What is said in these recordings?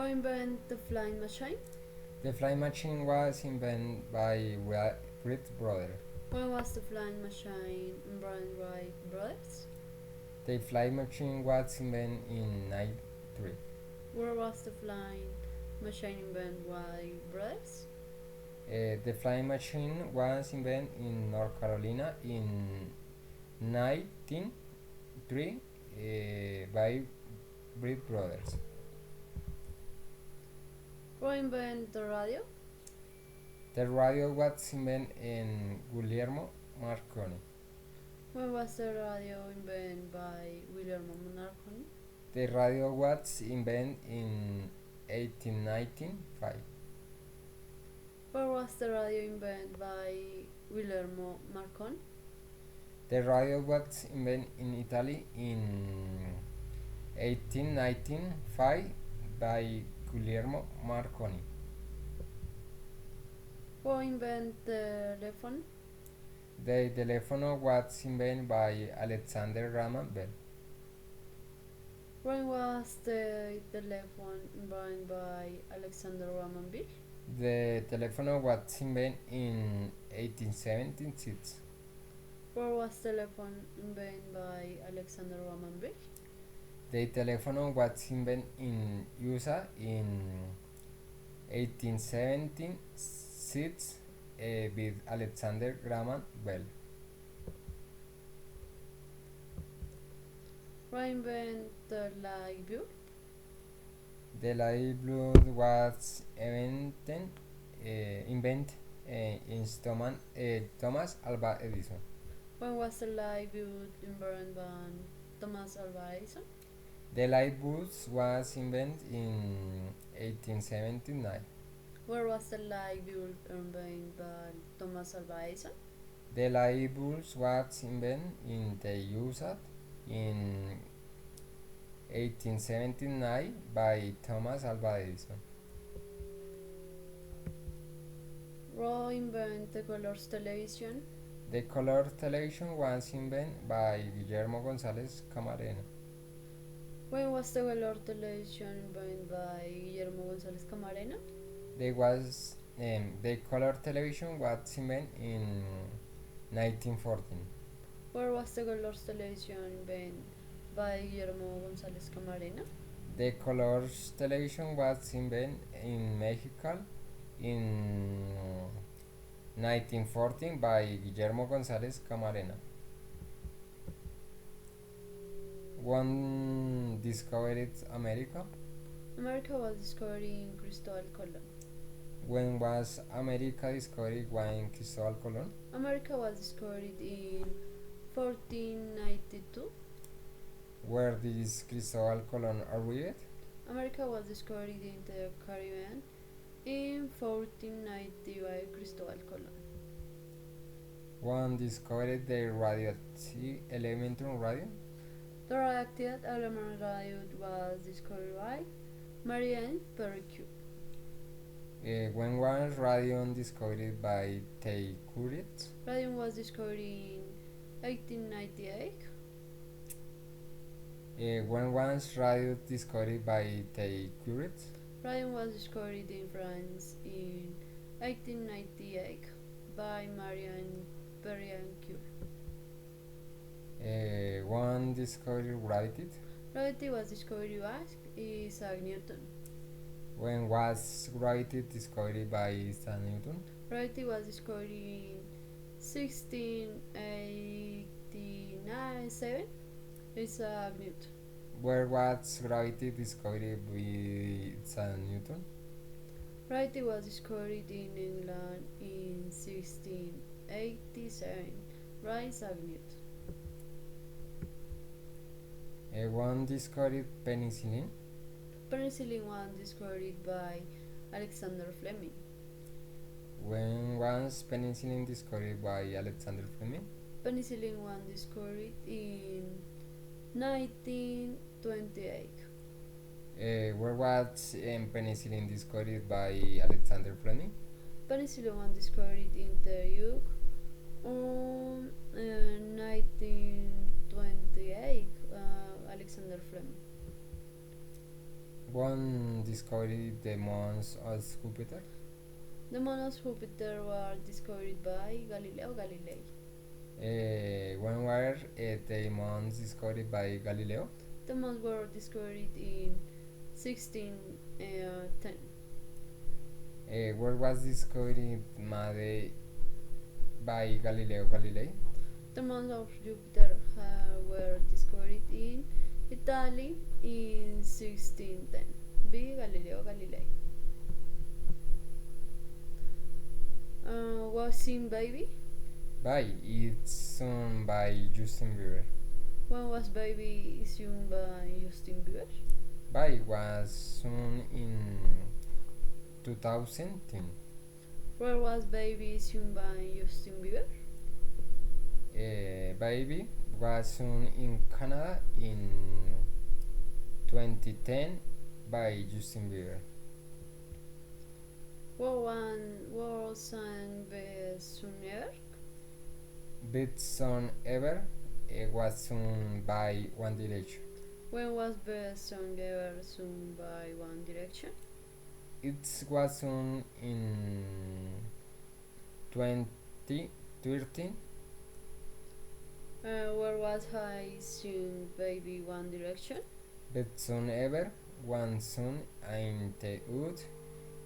Who invented the flying machine? The flying machine was invented by Wright brothers. When was the flying machine invented by brothers? The flying machine was invented in 1903. Where was the flying machine invented by brothers? The flying machine was invented in North Carolina in 1903 by Wright brothers. Who invented the radio? The radio was invented in Guglielmo Marconi. When was the radio invented by Guillermo Marconi? The radio was invented in 1895. Where was the radio invented by Guillermo Marconi? The radio was invented in Italy in 1895 by Guglielmo Marconi. Who invented the telephone? The telephone was invented by Alexander Graham Bell. When was the telephone invented by Alexander Graham Bell? The telephone was invented in 1876. Where was the telephone invented by Alexander Graham Bell? The telephone was invented in USA in 1876 with Alexander Graham Bell. Who invented the light bulb? The light bulb was invented in Thomas Alva Edison. When was the light bulb invented by Thomas Alva Edison? The light bulb was invented in 1879. Where was the light bulb invented by Thomas Alva Edison? The light bulb was invented in the USA in 1879 by Thomas Alva Edison. Who invented the colors television? The color television was invented by Guillermo González Camarena. When was the color television invented by Guillermo González Camarena? The color television was invented in 1914. Where was the color television invented by Guillermo González Camarena? The color television was invented in Mexico in 1914 by Guillermo González Camarena. One discovered America. America was discovered in Cristobal Colon. When was America discovered by Cristobal Colon? America was discovered in 1492. Where did Cristobal Colon arrived? America was discovered in the Caribbean in 1490 by Cristobal Colon. One discovered the radioactive elementary radio. The radioactive element radio was discovered by Marie Pierre Curie. When was radium discovered by Thierry Curie? Radium was discovered in 1898. When was radium discovered by Thierry Curie? Radium was discovered in France in 1898 by Marie Pierre Curie. One discovered gravity. Gravity was discovered by Isaac Newton. When was gravity discovered by Isaac Newton? Gravity was discovered in 1687 by Isaac Newton. Where was gravity discovered by Isaac Newton? Gravity was discovered in England in 1687 by Isaac Newton. One discovered penicillin. Penicillin was discovered by Alexander Fleming. When was penicillin discovered by Alexander Fleming? Penicillin was discovered in 1928. Where was penicillin discovered by Alexander Fleming? Penicillin was discovered in the UK on 1928. Alexander Fleming. One one discovered the moons of Jupiter? The moons of Jupiter were discovered by Galileo Galilei. When were the moons discovered by Galileo? The moons were discovered in 1610. Where was discovered made by Galileo Galilei? The moons of Jupiter were discovered in Italy in 1610 by Galileo Galilei. Was seen Baby? By it's sung by Justin Bieber. When was Baby sung by Justin Bieber? By was sung in 2010. Where was Baby sung by Justin Bieber? Baby was sung in Canada in 2010 by Justin Bieber. What sang Best Song Ever? Best Song Ever was sung by One Direction. When was Best Song Ever sung by One Direction? It was sung in 2013. Where was I sung Baby One Direction? Best Song Ever was sung in the Wood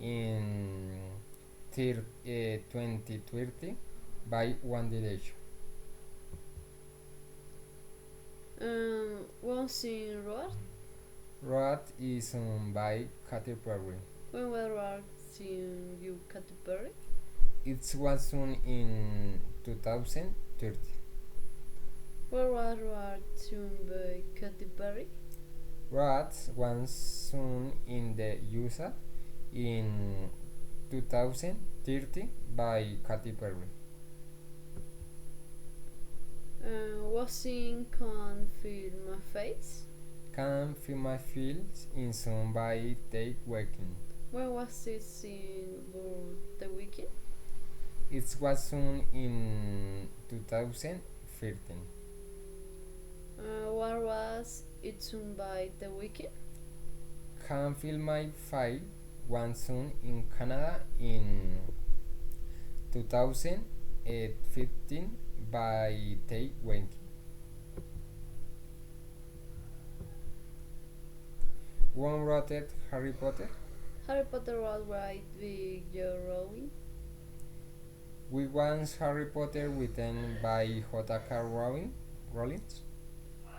in 2030 by One Direction. Was sing Road? Road is sung by Katy Perry. When was Road sing You Katy Perry? It was sung in 2030. Where was Road sung by Katy Perry? Road was sung in the USA in 2030 by Katy Perry. Was sing Can't Feel My Face? Can't Feel My Feels is sung by The Weeknd. When was it sing by The Weeknd? It was sung in 2015. Where was it sung by The Weeknd? Can't Feel My File was sung in Canada in 2015 by The Weeknd. One wrote Harry Potter. Harry Potter was written by J. Rowling. We was Harry Potter written by J.K. Rowling.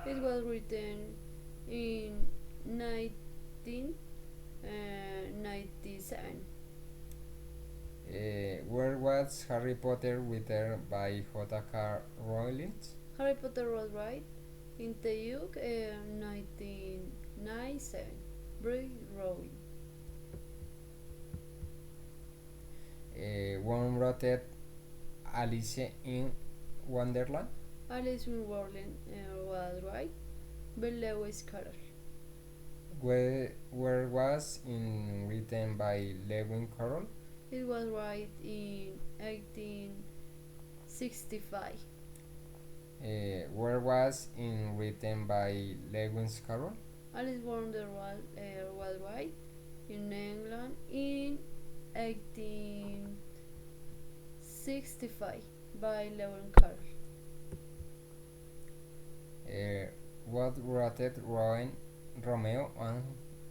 It was written in 1997. Where was Harry Potter written by J.K. Rowling? Harry Potter was written in the UK 1997 by Rowling. One wrote Alice in Wonderland. Alice in Wonderland was written by Lewis Carroll. Where was in written by Lewis Carroll? It was written in 1865. Where was in written by Lewis Carroll? Alice in Wonderland was written in England in 1865 by Lewis Carroll. What wrote Romeo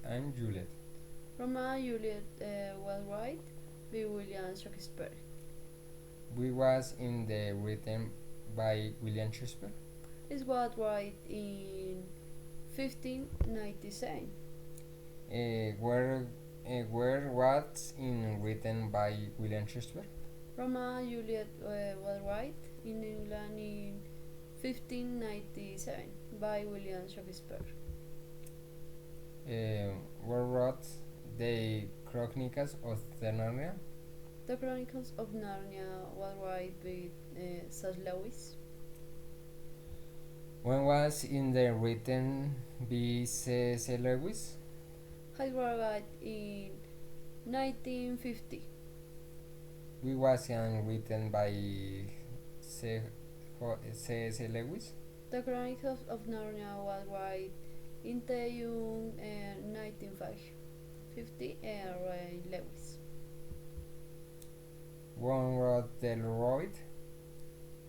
and Juliet? Romeo and Juliet was written by William Shakespeare. We was in the written by William Shakespeare. It was written in 1597. Where was in written by William Shakespeare? Romeo and Juliet was written in England in 1597 by William Shakespeare. Where wrote the Chronicles of Narnia? The Chronicles of Narnia was written by C.S. Lewis. When was in the written by C.S. Lewis? It was written in 1950. We was in written by C.S. Lewis. The Chronicles of Narnia was written in the year 1905. 1950, Ray Lewis. One wrote The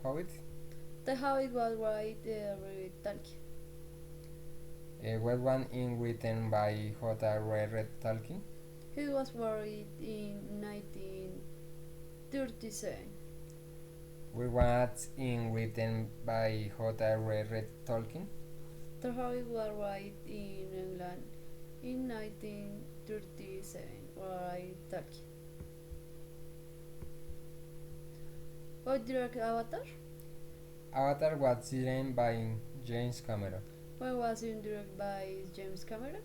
Hobbit. The Hobbit was by Ray Tolkien. What one in written by J.R.R. Tolkien. He was buried in 1937. What was in written by J.R.R. Tolkien. The Hobbit was buried in England in 1937 by Tolkien. Who directed Avatar? Avatar was written by James Cameron. When was it directed by James Cameron?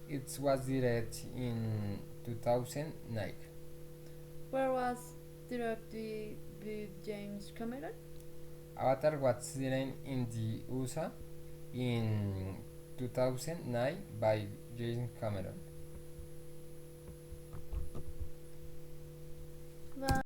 It was directed in 2009. Where was directed by James Cameron? Avatar was written in the USA in 2009 by James Cameron.